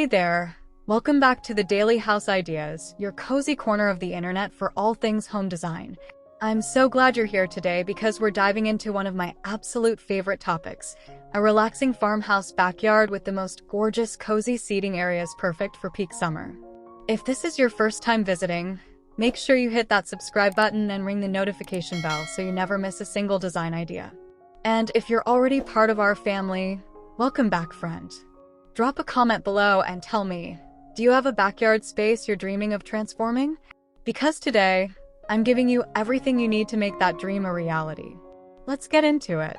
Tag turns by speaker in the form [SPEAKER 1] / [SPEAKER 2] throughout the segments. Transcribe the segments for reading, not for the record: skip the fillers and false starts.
[SPEAKER 1] Hey there! Welcome back to the Daily House Ideas, your cozy corner of the internet for all things home design. I'm so glad you're here today because we're diving into one of my absolute favorite topics, a relaxing farmhouse backyard with the most gorgeous cozy seating areas perfect for peak summer. If this is your first time visiting, make sure you hit that subscribe button and ring the notification bell so you never miss a single design idea. And if you're already part of our family, welcome back, friend. Drop a comment below and tell me, do you have a backyard space you're dreaming of transforming? Because today, I'm giving you everything you need to make that dream a reality. Let's get into it.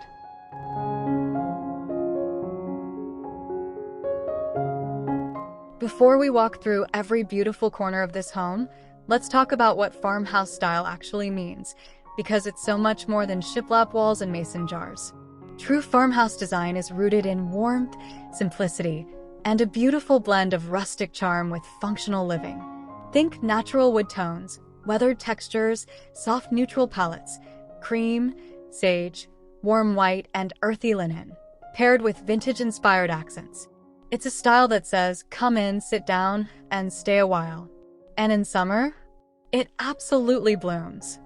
[SPEAKER 1] Before we walk through every beautiful corner of this home, let's talk about what farmhouse style actually means, because it's so much more than shiplap walls and mason jars. True farmhouse design is rooted in warmth, simplicity, and a beautiful blend of rustic charm with functional living. Think natural wood tones, weathered textures, soft neutral palettes, cream, sage, warm white, and earthy linen, paired with vintage-inspired accents. It's a style that says, come in, sit down, and stay a while. And in summer, it absolutely blooms.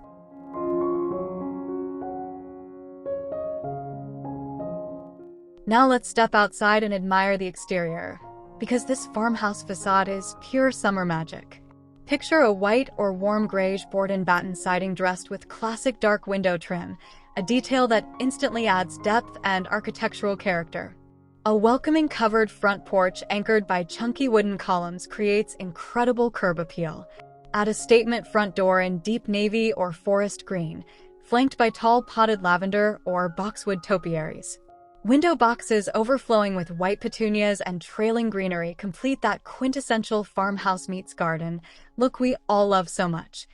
[SPEAKER 1] Now let's step outside and admire the exterior, because this farmhouse facade is pure summer magic. Picture a white or warm grayish board-and-batten siding dressed with classic dark window trim, a detail that instantly adds depth and architectural character. A welcoming covered front porch anchored by chunky wooden columns creates incredible curb appeal. Add a statement front door in deep navy or forest green, flanked by tall potted lavender or boxwood topiaries. Window boxes overflowing with white petunias and trailing greenery complete that quintessential farmhouse meets garden look we all love so much.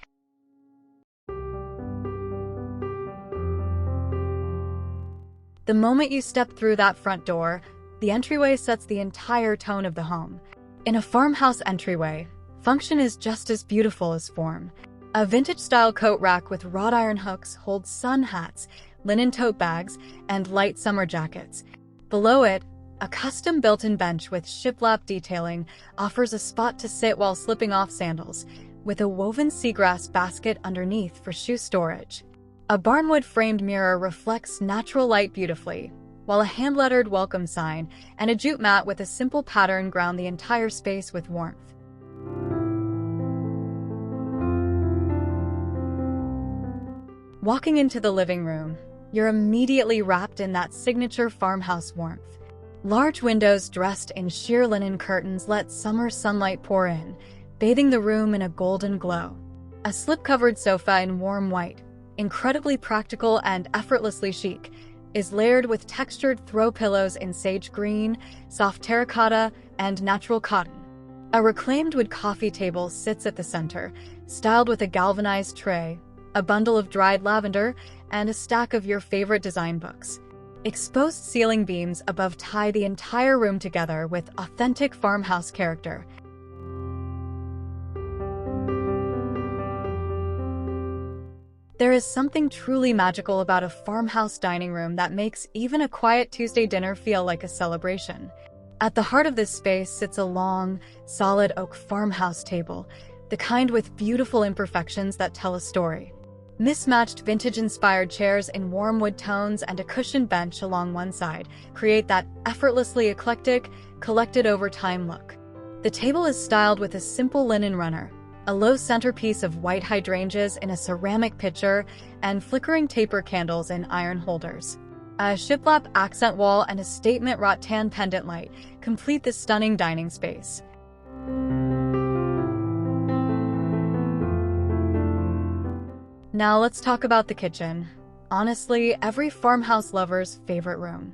[SPEAKER 1] The moment you step through that front door, the entryway sets the entire tone of the home. In a farmhouse entryway, function is just as beautiful as form. A vintage-style coat rack with wrought iron hooks holds sun hats, linen tote bags, and light summer jackets. Below it, a custom built-in bench with shiplap detailing offers a spot to sit while slipping off sandals, with a woven seagrass basket underneath for shoe storage. A barnwood framed mirror reflects natural light beautifully, while a hand-lettered welcome sign and a jute mat with a simple pattern ground the entire space with warmth. Walking into the living room, you're immediately wrapped in that signature farmhouse warmth. Large windows dressed in sheer linen curtains let summer sunlight pour in, bathing the room in a golden glow. A slip-covered sofa in warm white, incredibly practical and effortlessly chic, is layered with textured throw pillows in sage green, soft terracotta, and natural cotton. A reclaimed wood coffee table sits at the center, styled with a galvanized tray, a bundle of dried lavender, and a stack of your favorite design books. Exposed ceiling beams above tie the entire room together with authentic farmhouse character. There is something truly magical about a farmhouse dining room that makes even a quiet Tuesday dinner feel like a celebration. At the heart of this space sits a long, solid oak farmhouse table, the kind with beautiful imperfections that tell a story. Mismatched vintage-inspired chairs in warm wood tones and a cushioned bench along one side create that effortlessly eclectic, collected-over-time look. The table is styled with a simple linen runner, a low centerpiece of white hydrangeas in a ceramic pitcher, and flickering taper candles in iron holders. A shiplap accent wall and a statement rattan pendant light complete this stunning dining space. Now let's talk about the kitchen. Honestly, every farmhouse lover's favorite room.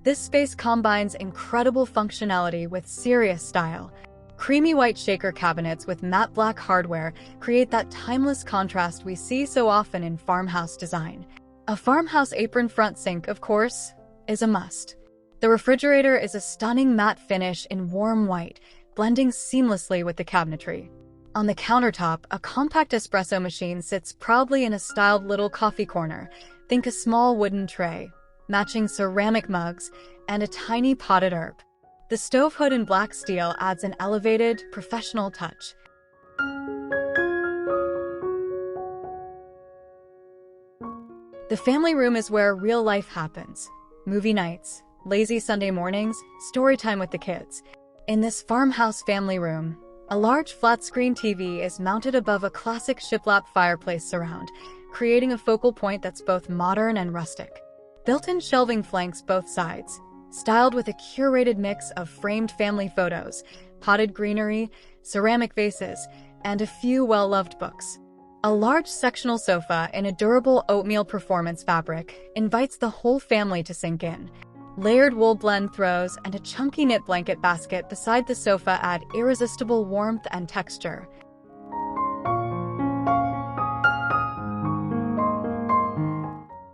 [SPEAKER 1] This space combines incredible functionality with serious style. Creamy white shaker cabinets with matte black hardware create that timeless contrast we see so often in farmhouse design. A farmhouse apron front sink, of course, is a must. The refrigerator is a stunning matte finish in warm white, blending seamlessly with the cabinetry. On the countertop, a compact espresso machine sits proudly in a styled little coffee corner. Think a small wooden tray, matching ceramic mugs, and a tiny potted herb. The stove hood in black steel adds an elevated, professional touch. The family room is where real life happens. Movie nights, lazy Sunday mornings, story time with the kids. In this farmhouse family room, a large flat-screen TV is mounted above a classic shiplap fireplace surround, creating a focal point that's both modern and rustic. Built-in shelving flanks both sides, styled with a curated mix of framed family photos, potted greenery, ceramic vases, and a few well-loved books. A large sectional sofa in a durable oatmeal performance fabric invites the whole family to sink in. Layered wool blend throws and a chunky knit blanket basket beside the sofa add irresistible warmth and texture.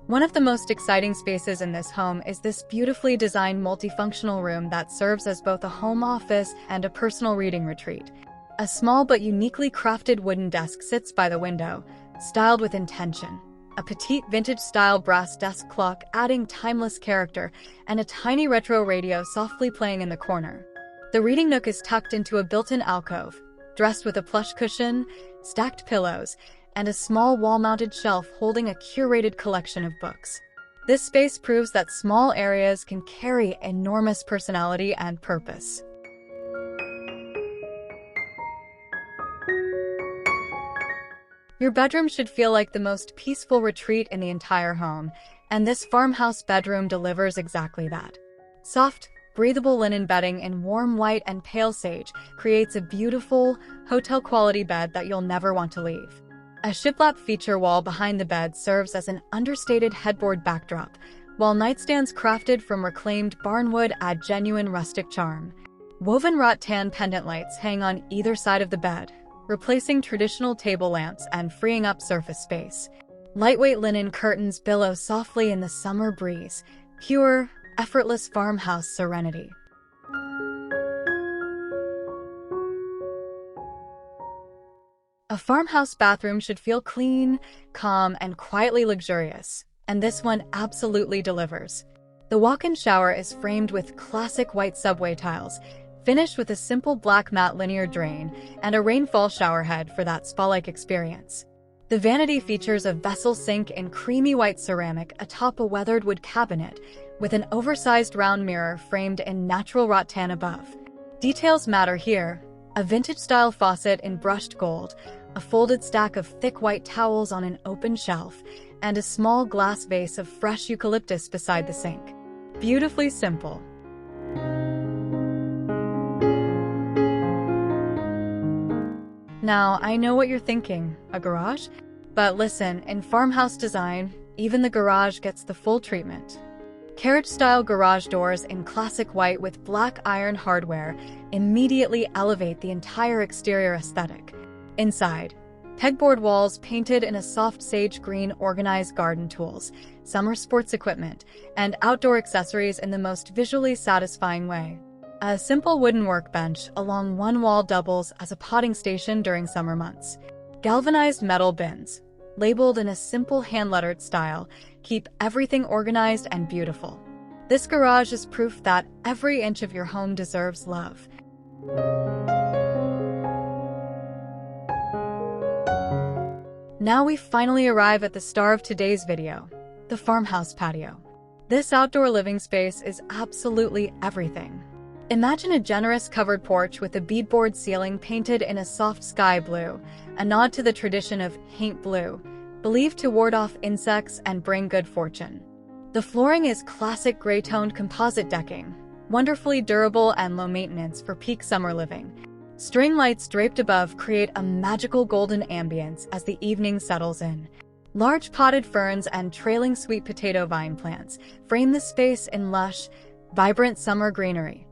[SPEAKER 1] One of the most exciting spaces in this home is this beautifully designed multifunctional room that serves as both a home office and a personal reading retreat. A small but uniquely crafted wooden desk sits by the window, styled with intention. A petite vintage-style brass desk clock adding timeless character, and a tiny retro radio softly playing in the corner. The reading nook is tucked into a built-in alcove, dressed with a plush cushion, stacked pillows, and a small wall-mounted shelf holding a curated collection of books. This space proves that small areas can carry enormous personality and purpose. Your bedroom should feel like the most peaceful retreat in the entire home, and this farmhouse bedroom delivers exactly that. Soft, breathable linen bedding in warm white and pale sage creates a beautiful, hotel-quality bed that you'll never want to leave. A shiplap feature wall behind the bed serves as an understated headboard backdrop, while nightstands crafted from reclaimed barnwood add genuine rustic charm. Woven wrought tan pendant lights hang on either side of the bed, replacing traditional table lamps and freeing up surface space. Lightweight linen curtains billow softly in the summer breeze, pure, effortless farmhouse serenity. A farmhouse bathroom should feel clean, calm, and quietly luxurious, and this one absolutely delivers. The walk-in shower is framed with classic white subway tiles, finished with a simple black matte linear drain and a rainfall shower head for that spa-like experience. The vanity features a vessel sink in creamy white ceramic atop a weathered wood cabinet, with an oversized round mirror framed in natural wrought tan above. Details matter here: a vintage-style faucet in brushed gold, a folded stack of thick white towels on an open shelf, and a small glass vase of fresh eucalyptus beside the sink. Beautifully simple. Now, I know what you're thinking, a garage? But listen, in farmhouse design, even the garage gets the full treatment. Carriage-style garage doors in classic white with black iron hardware immediately elevate the entire exterior aesthetic. Inside, pegboard walls painted in a soft sage green organize garden tools, summer sports equipment, and outdoor accessories in the most visually satisfying way. A simple wooden workbench along one wall doubles as a potting station during summer months. Galvanized metal bins, labeled in a simple hand-lettered style, keep everything organized and beautiful. This garage is proof that every inch of your home deserves love. Now we finally arrive at the star of today's video, the farmhouse patio. This outdoor living space is absolutely everything. Imagine a generous covered porch with a beadboard ceiling painted in a soft sky blue, a nod to the tradition of paint blue, believed to ward off insects and bring good fortune. The flooring is classic gray-toned composite decking, wonderfully durable and low maintenance for peak summer living. String lights draped above create a magical golden ambience as the evening settles in. Large potted ferns and trailing sweet potato vine plants frame the space in lush, vibrant summer greenery.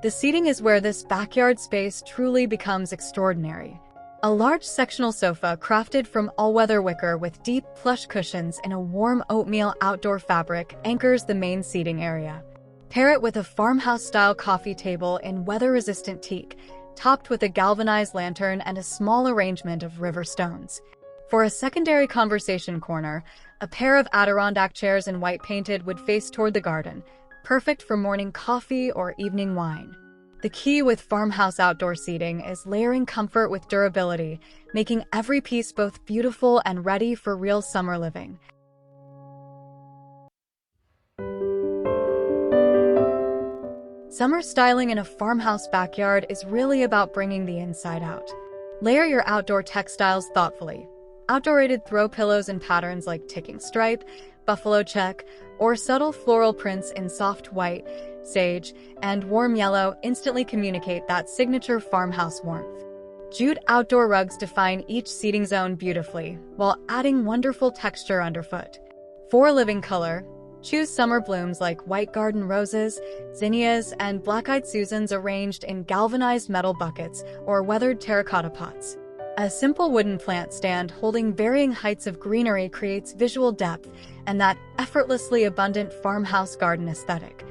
[SPEAKER 1] The seating is where this backyard space truly becomes extraordinary. A large sectional sofa crafted from all-weather wicker with deep, plush cushions in a warm oatmeal outdoor fabric anchors the main seating area. Pair it with a farmhouse-style coffee table in weather-resistant teak, topped with a galvanized lantern and a small arrangement of river stones. For a secondary conversation corner, a pair of Adirondack chairs in white painted would face toward the garden, perfect for morning coffee or evening wine. The key with farmhouse outdoor seating is layering comfort with durability, making every piece both beautiful and ready for real summer living. Summer styling in a farmhouse backyard is really about bringing the inside out. Layer your outdoor textiles thoughtfully. Outdoor-rated throw pillows in patterns like ticking stripe, buffalo check, or subtle floral prints in soft white, sage, and warm yellow instantly communicate that signature farmhouse warmth. Jute outdoor rugs define each seating zone beautifully, while adding wonderful texture underfoot. For living color, choose summer blooms like white garden roses, zinnias, and black-eyed Susans arranged in galvanized metal buckets or weathered terracotta pots. A simple wooden plant stand holding varying heights of greenery creates visual depth and that effortlessly abundant farmhouse garden aesthetic.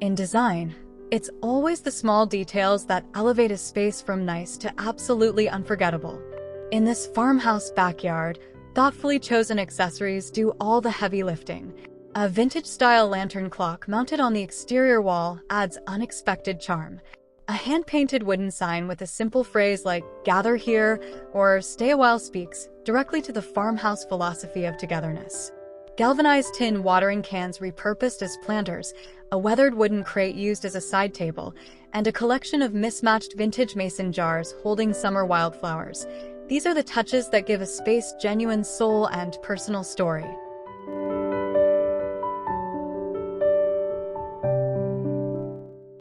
[SPEAKER 1] In design, it's always the small details that elevate a space from nice to absolutely unforgettable. In this farmhouse backyard, thoughtfully chosen accessories do all the heavy lifting. A vintage-style lantern clock mounted on the exterior wall adds unexpected charm. A hand-painted wooden sign with a simple phrase like "Gather here" or "Stay a while" speaks directly to the farmhouse philosophy of togetherness. Galvanized tin watering cans repurposed as planters, a weathered wooden crate used as a side table, and a collection of mismatched vintage mason jars holding summer wildflowers. These are the touches that give a space genuine soul and personal story.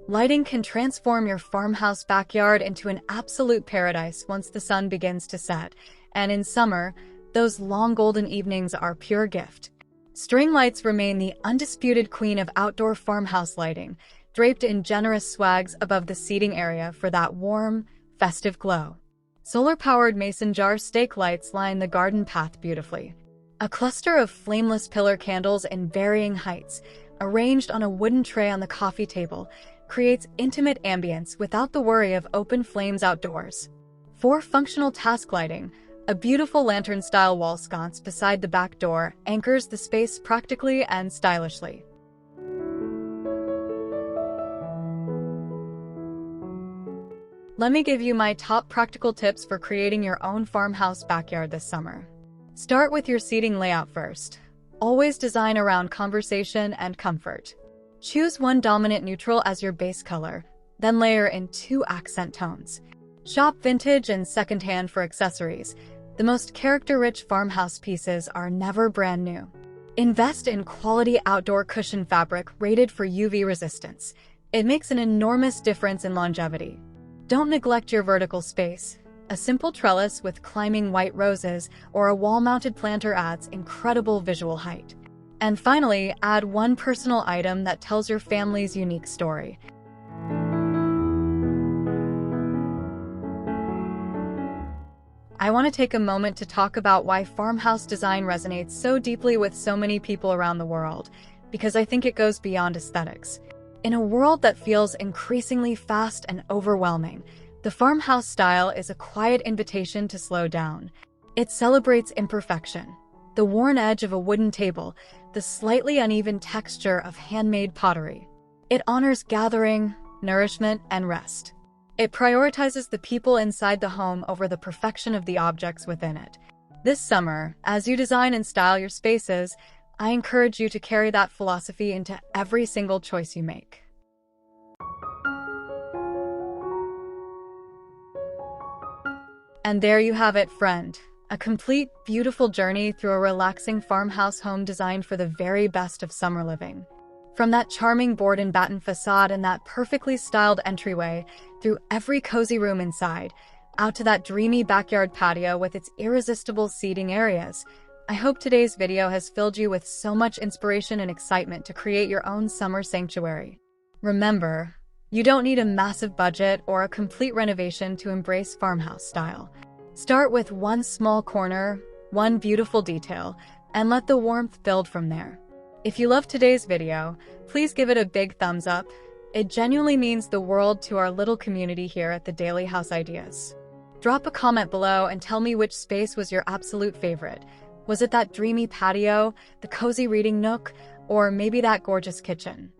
[SPEAKER 1] Lighting can transform your farmhouse backyard into an absolute paradise once the sun begins to set, and in summer, those long golden evenings are pure gift. String lights remain the undisputed queen of outdoor farmhouse lighting, draped in generous swags above the seating area for that warm, festive glow. Solar-powered mason jar stake lights line the garden path beautifully. A cluster of flameless pillar candles in varying heights, arranged on a wooden tray on the coffee table, creates intimate ambience without the worry of open flames outdoors. For functional task lighting, a beautiful lantern-style wall sconce beside the back door anchors the space practically and stylishly. Let me give you my top practical tips for creating your own farmhouse backyard this summer. Start with your seating layout first. Always design around conversation and comfort. Choose one dominant neutral as your base color, then layer in 2 accent tones. Shop vintage and secondhand for accessories. The most character-rich farmhouse pieces are never brand new. Invest in quality outdoor cushion fabric rated for UV resistance. It makes an enormous difference in longevity. Don't neglect your vertical space. A simple trellis with climbing white roses or a wall-mounted planter adds incredible visual height. And finally, add one personal item that tells your family's unique story. I want to take a moment to talk about why farmhouse design resonates so deeply with so many people around the world, because I think it goes beyond aesthetics. In a world that feels increasingly fast and overwhelming, the farmhouse style is a quiet invitation to slow down. It celebrates imperfection. The worn edge of a wooden table, the slightly uneven texture of handmade pottery. It honors gathering, nourishment, and rest. It prioritizes the people inside the home over the perfection of the objects within it. This summer, as you design and style your spaces, I encourage you to carry that philosophy into every single choice you make. And there you have it, friend. A complete, beautiful journey through a relaxing farmhouse home designed for the very best of summer living. From that charming board-and-batten facade and that perfectly styled entryway, through every cozy room inside, out to that dreamy backyard patio with its irresistible seating areas. I hope today's video has filled you with so much inspiration and excitement to create your own summer sanctuary. Remember, you don't need a massive budget or a complete renovation to embrace farmhouse style. Start with one small corner, one beautiful detail, and let the warmth build from there. If you loved today's video, please give it a big thumbs up, It genuinely means the world to our little community here at the Daily House Ideas. Drop a comment below and tell me which space was your absolute favorite. Was it that dreamy patio, the cozy reading nook, or maybe that gorgeous kitchen?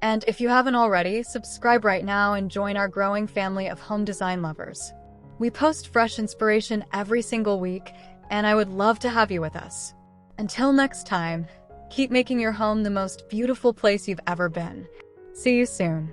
[SPEAKER 1] And if you haven't already, subscribe right now and join our growing family of home design lovers. We post fresh inspiration every single week, and I would love to have you with us. Until next time, keep making your home the most beautiful place you've ever been. See you soon.